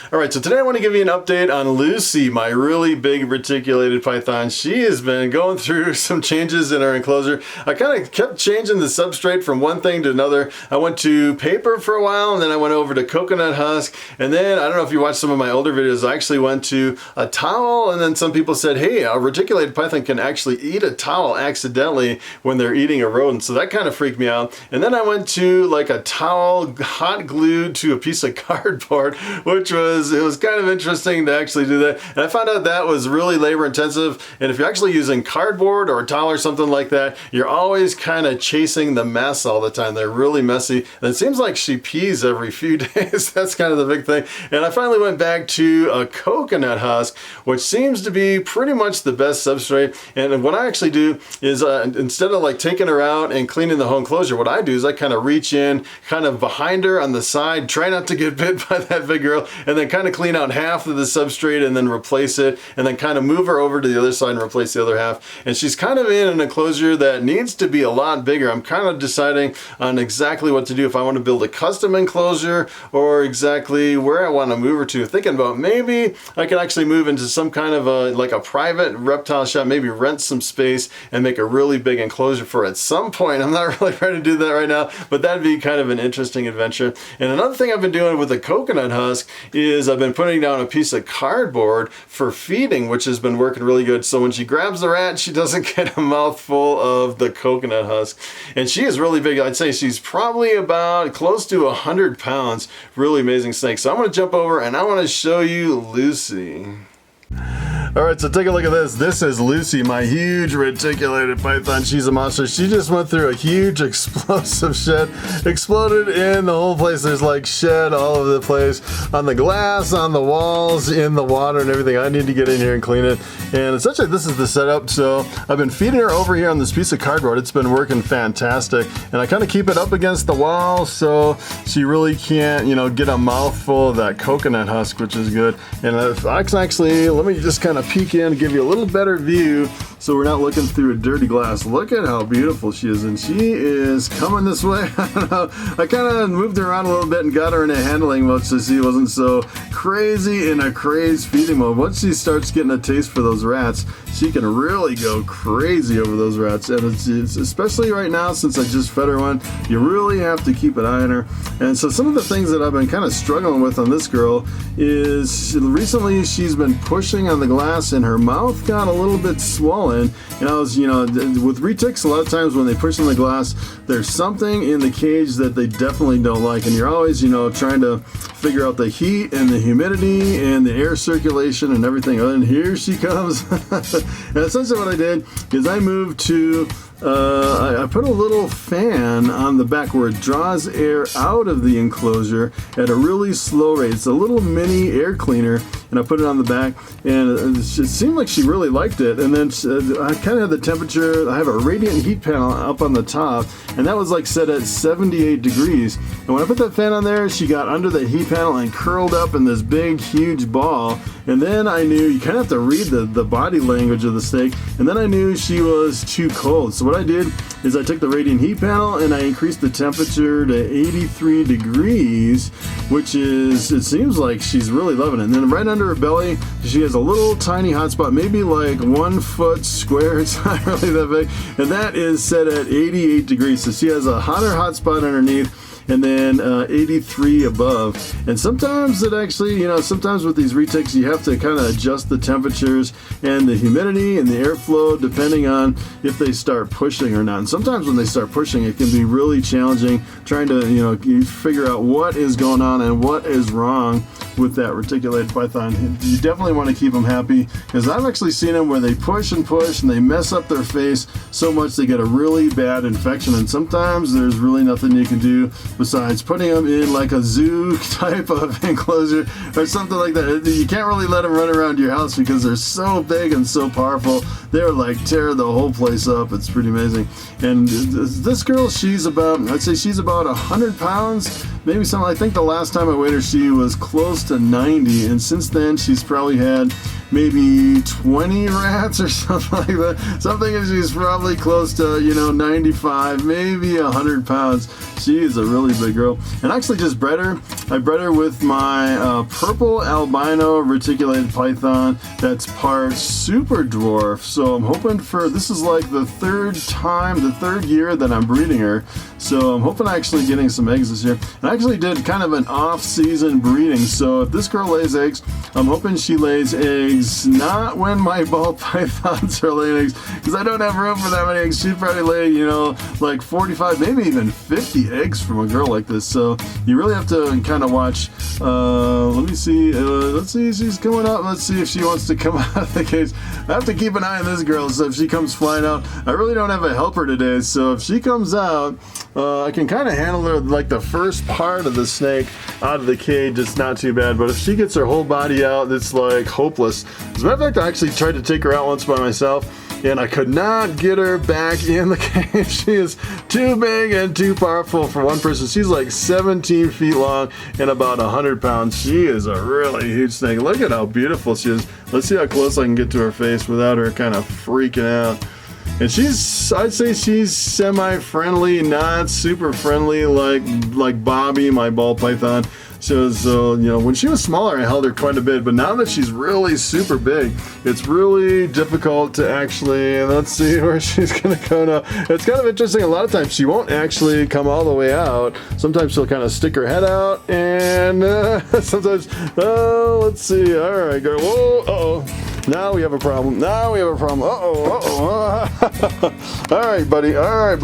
Alright, so today I want to give you an update on Lucy, my really big reticulated python. She has been going through some changes in her enclosure. I kind of kept changing the substrate from one thing to another. I went to paper for a while, and then I went over to coconut husk, and then, I don't know if you watched some of my older videos, I actually went to a towel, and then some people said, hey, a reticulated python can actually eat a towel accidentally when they're eating a rodent, so that kind of freaked me out. And then I went to like a towel hot glued to a piece of cardboard, which was it was kind of interesting to actually do that. And I found out that was really labor intensive. And if you're actually using cardboard or a towel or something like that, you're always kind of chasing the mess all the time. They're really messy. And it seems like she pees every few days. That's kind of the big thing. And I finally went back to a coconut husk, which seems to be pretty much the best substrate. And what I actually do is instead of like taking her out and cleaning the whole enclosure, what I do is I kind of reach in kind of behind her on the side, try not to get bit by that big girl, and then kind of clean out half of the substrate and then replace it, and then kind of move her over to the other side and replace the other half. And she's kind of in an enclosure that needs to be a lot bigger. I'm kind of deciding on exactly what to do, if I want to build a custom enclosure or exactly where I want to move her to. Thinking about maybe I could actually move into some kind of like a private reptile shop, maybe rent some space and make a really big enclosure for it at some point. I'm not really ready to do that right now, but that'd be kind of an interesting adventure. And another thing I've been doing with the coconut husk is I've been putting down a piece of cardboard for feeding, which has been working really good. So when she grabs the rat, she doesn't get a mouthful of the coconut husk. And she is really big. I'd say she's probably about close to 100 pounds. Really amazing snake. So I'm going to jump over and I want to show you Lucy. Alright, so take a look at this. This is Lucy, my huge reticulated python. She's a monster. She just went through a huge explosive shed. Exploded in the whole place. There's like shed all over the place. On the glass, on the walls, in the water and everything. I need to get in here and clean it. And essentially this is the setup. So I've been feeding her over here on this piece of cardboard. It's been working fantastic. And I kind of keep it up against the wall so she really can't, you know, get a mouthful of that coconut husk, which is good. And if I can actually, let me just kind of peek in and give you a little better view so we're not looking through a dirty glass. Look at how beautiful she is, and she is coming this way. I don't know, I kind of moved her around a little bit and got her in a handling mode so she wasn't so crazy in a crazed feeding mode. Once she starts getting a taste for those rats, she can really go crazy over those rats. And it's especially right now, since I just fed her one, you really have to keep an eye on her. And so some of the things that I've been kind of struggling with on this girl is recently she's been pushing on the glass and her mouth got a little bit swollen. And I was, you know, with retics, a lot of times when they push on the glass, there's something in the cage that they definitely don't like. And you're always, you know, trying to figure out the heat and the humidity and the air circulation and everything. And here she comes. And essentially what I did is I moved to I put a little fan on the back where it draws air out of the enclosure at a really slow rate. It's a little mini air cleaner, and I put it on the back, and it seemed like she really liked it. And then I kind of had the temperature, I have a radiant heat panel up on the top, and that was like set at 78 degrees. And when I put that fan on there, she got under the heat panel and curled up in this big, huge ball. And then I knew, you kind of have to read the body language of the snake, and then I knew she was too cold. So what I did is I took the radiant heat panel and I increased the temperature to 83 degrees, which is, it seems like she's really loving it. And then right under her belly, she has a little tiny hot spot, maybe like 1 foot square. It's not really that big. And that is set at 88 degrees. So she has a hotter hot spot underneath, and then 83 above. And sometimes it actually, you know, sometimes with these retics you have to kind of adjust the temperatures and the humidity and the airflow depending on if they start pushing or not. And sometimes when they start pushing, it can be really challenging trying to, you know, figure out what is going on and what is wrong with that reticulated python. You definitely want to keep them happy, because I've actually seen them where they push and push and they mess up their face so much they get a really bad infection, and sometimes there's really nothing you can do besides putting them in like a zoo type of enclosure or something like that. You can't really let them run around your house because they're so big and so powerful. They're like tear the whole place up. It's pretty amazing. And this girl, she's about, I'd say she's about 100 pounds, maybe some. I think the last time I weighed her, she was close to 90, and since then she's probably had maybe 20 rats or something like that. Something is she's probably close to, you know, 95, maybe 100 pounds. She is a really big girl. And I actually just bred her. I bred her with my purple albino reticulated python that's part super dwarf. So I'm hoping for, this is like the third year that I'm breeding her. So I'm hoping actually getting some eggs this year. And I actually did kind of an off-season breeding. So if this girl lays eggs, I'm hoping she lays eggs not when my ball pythons are laying eggs, because I don't have room for that many eggs. She'd probably lay, you know, like 45, maybe even 50 eggs from a girl like this. So you really have to kind of watch. Let me see. Let's see if she's coming up. Let's see if she wants to come out of the cage. I have to keep an eye on this girl. So if she comes flying out, I really don't have a helper today. So if she comes out, I can kind of handle her like the first part of the snake out of the cage. It's not too bad. But if she gets her whole body out, it's like hopeless. As a matter of fact, I actually tried to take her out once by myself, and I could not get her back in the cage. She is too big and too powerful for one person. She's like 17 feet long and about 100 pounds. She is a really huge snake. Look at how beautiful she is. Let's see how close I can get to her face without her kind of freaking out. And she's, I'd say she's semi-friendly, not super friendly like Bobby, my ball python. So, you know, when she was smaller, I held her quite a bit, but now that she's really super big, it's really difficult to actually, let's see where she's gonna go now. It's kind of interesting, a lot of times she won't actually come all the way out. Sometimes she'll kind of stick her head out, and sometimes, let's see, all right, girl, whoa, uh-oh. Now we have a problem, uh-oh. All right, buddy, all right,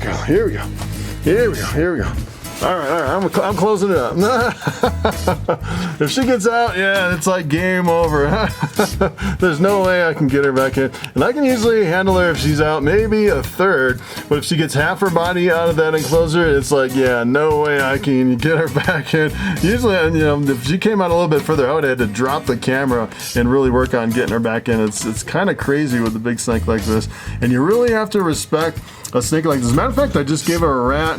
girl, here we go. All right, I'm closing it up. If she gets out, yeah, it's like game over. There's no way I can get her back in. And I can usually handle her if she's out maybe a third, but if she gets half her body out of that enclosure, it's like, yeah, no way I can get her back in. Usually, you know, if she came out a little bit further, I would have had to drop the camera and really work on getting her back in. It's kind of crazy with a big snake like this. And you really have to respect a snake like this. As a matter of fact, I just gave her a rat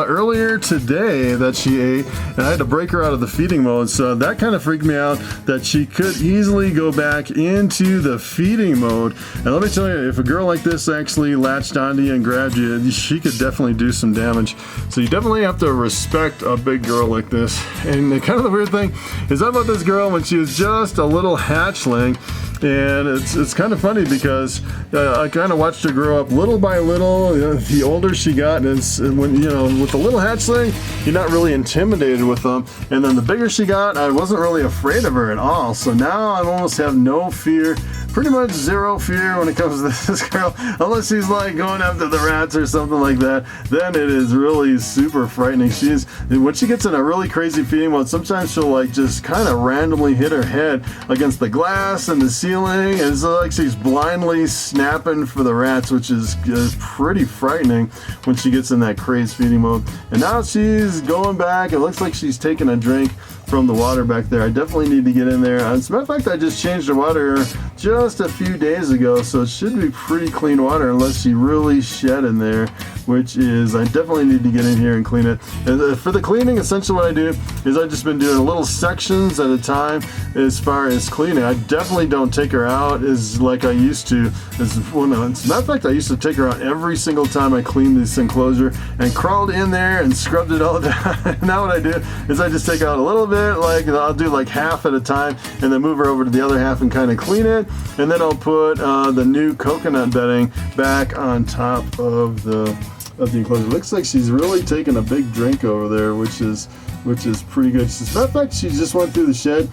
earlier today that she ate, and I had to break her out of the feeding mode, so that kind of freaked me out that she could easily go back into the feeding mode. And let me tell you, if a girl like this actually latched onto you and grabbed you, she could definitely do some damage. So you definitely have to respect a big girl like this. And kind of the weird thing is about this girl when she was just a little hatchling, and it's kind of funny because I kind of watched her grow up little by little. The older she got, and when, you know, with the little hatchling, you're not really intimidated with them. And then the bigger she got, I wasn't really afraid of her at all. So now I almost have no fear, pretty much zero fear when it comes to this girl, unless she's like going after the rats or something like that. Then it is really super frightening. When she gets in a really crazy feeding mode, sometimes she'll like just kind of randomly hit her head against the glass and the ceiling, and it's like she's blindly snapping for the rats, which is pretty frightening when she gets in that crazed feeding mode. And now she's going back. It looks like she's taking a drink from the water back there. I definitely need to get in there. As a matter of fact, I just changed the water just a few days ago, so it should be pretty clean water unless she really shed in there, which is, I definitely need to get in here and clean it. And for the cleaning, essentially what I do is I've just been doing little sections at a time as far as cleaning. I definitely don't take her out as like I used to. As a matter of fact, I used to take her out every single time I cleaned this enclosure and crawled in there and scrubbed it all down. Now what I do is I just take out a little bit, like I'll do like half at a time, and then move her over to the other half and kind of clean it, and then I'll put the new coconut bedding back on top of the enclosure. Looks like she's really taking a big drink over there, which is pretty good. As a matter of fact, she just went through the shed,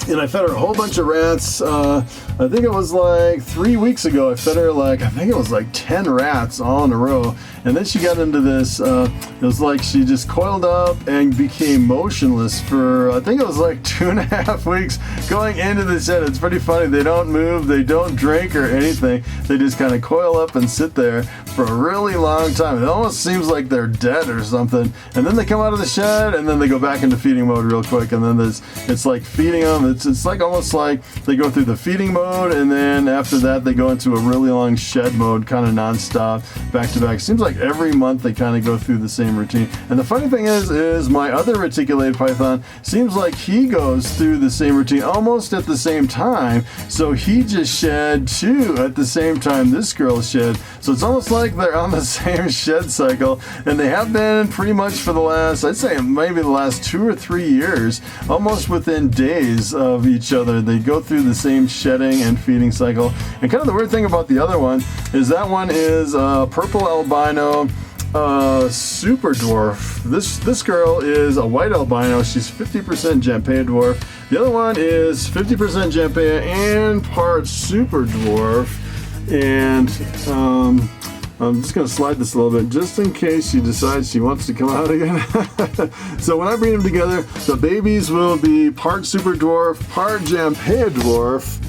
and I fed her a whole bunch of rats. I think it was like 3 weeks ago. I fed her like, I think it was like 10 rats all in a row. And then she got into this, it was like she just coiled up and became motionless for, I think it was like 2.5 weeks going into the shed. It's pretty funny. They don't move, they don't drink or anything. They just kind of coil up and sit there for a really long time. It almost seems like they're dead or something. And then they come out of the shed, and then they go back into feeding mode real quick. And then it's like feeding them. It's like almost like they go through the feeding mode, and then after that they go into a really long shed mode, kind of nonstop, back to back. Seems like every month they kind of go through the same routine. And the funny thing is my other reticulated python seems like he goes through the same routine almost at the same time. So he just shed too at the same time this girl shed. So it's almost like they're on the same shed cycle, and they have been pretty much for the last, I'd say maybe the last 2 or 3 years, almost within days of each other. They go through the same shedding and feeding cycle. And kind of the weird thing about the other one is that one is purple albino super dwarf. This girl is a white albino. She's 50% Jampea dwarf. The other one is 50% Jampea and part super dwarf. And I'm just going to slide this a little bit just in case she decides she wants to come out again. So when I bring them together, the babies will be part super dwarf, part Jampea dwarf.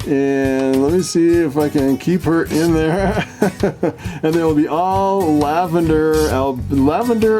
And let me see if I can keep her in there. And they will be all lavender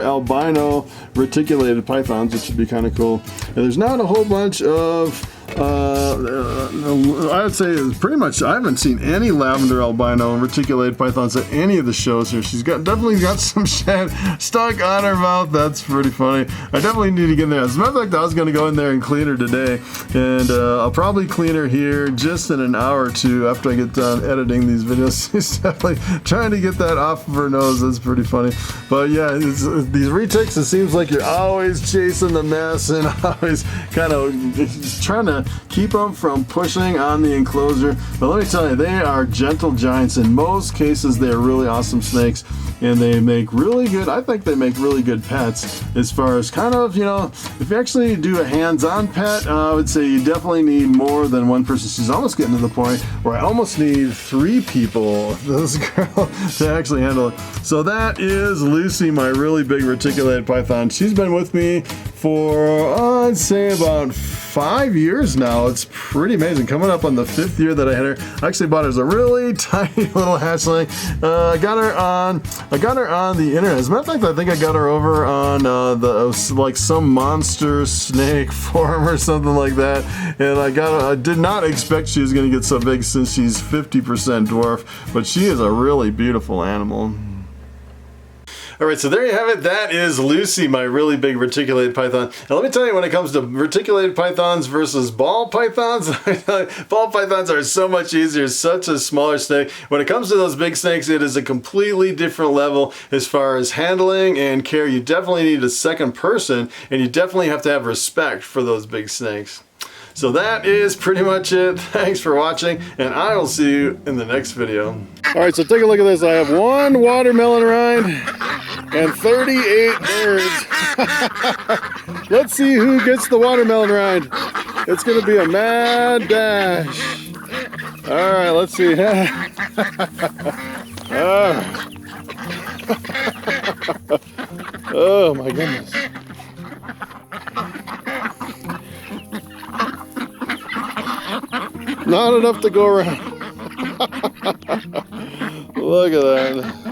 albino reticulated pythons, which would be kind of cool. And there's not a whole bunch of I would say pretty much I haven't seen any lavender albino reticulated pythons at any of the shows here. She's definitely got some shed stuck on her mouth. That's pretty funny. I definitely need to get in there. As a matter of fact, I was going to go in there and clean her today, and I'll probably clean her here just in an hour or two after I get done editing these videos. She's definitely trying to get that off of her nose. That's pretty funny. But yeah, these retics, it seems like you're always chasing the mess and always kind of trying to keep them from pushing on the enclosure. But let me tell you, they are gentle giants. In most cases, they are really awesome snakes, and they make really good, I think they make really good pets as far as kind of, you know, if you actually do a hands-on pet, I would say you definitely need more than one person. She's almost getting to the point where I almost need 3 people, this girl, to actually handle it. So that is Lucy, my really big reticulated python. She's been with me for, I'd say about 5 years now. It's pretty amazing. Coming up on the 5th year that I had her. I actually bought her as a really tiny little hatchling. I got her on the internet. As a matter of fact, I think I got her over on like some monster snake forum or something like that. And I did not expect she was going to get so big since she's 50% dwarf, but she is a really beautiful animal. Alright, so there you have it. That is Lucy, my really big reticulated python. Now let me tell you, when it comes to reticulated pythons versus ball pythons, ball pythons are so much easier, such a smaller snake. When it comes to those big snakes, it is a completely different level as far as handling and care. You definitely need a second person, and you definitely have to have respect for those big snakes. So that is pretty much it. Thanks for watching, and I will see you in the next video. Alright, so take a look at this. I have 1 watermelon rind and 38 birds. Let's see who gets the watermelon rind. It's going to be a mad dash. Alright, let's see. Oh my goodness. Not enough to go around. Look at that.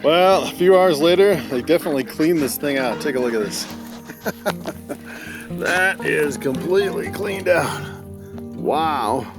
Well, a few hours later, they definitely cleaned this thing out. Take a look at this. That is completely cleaned out. Wow.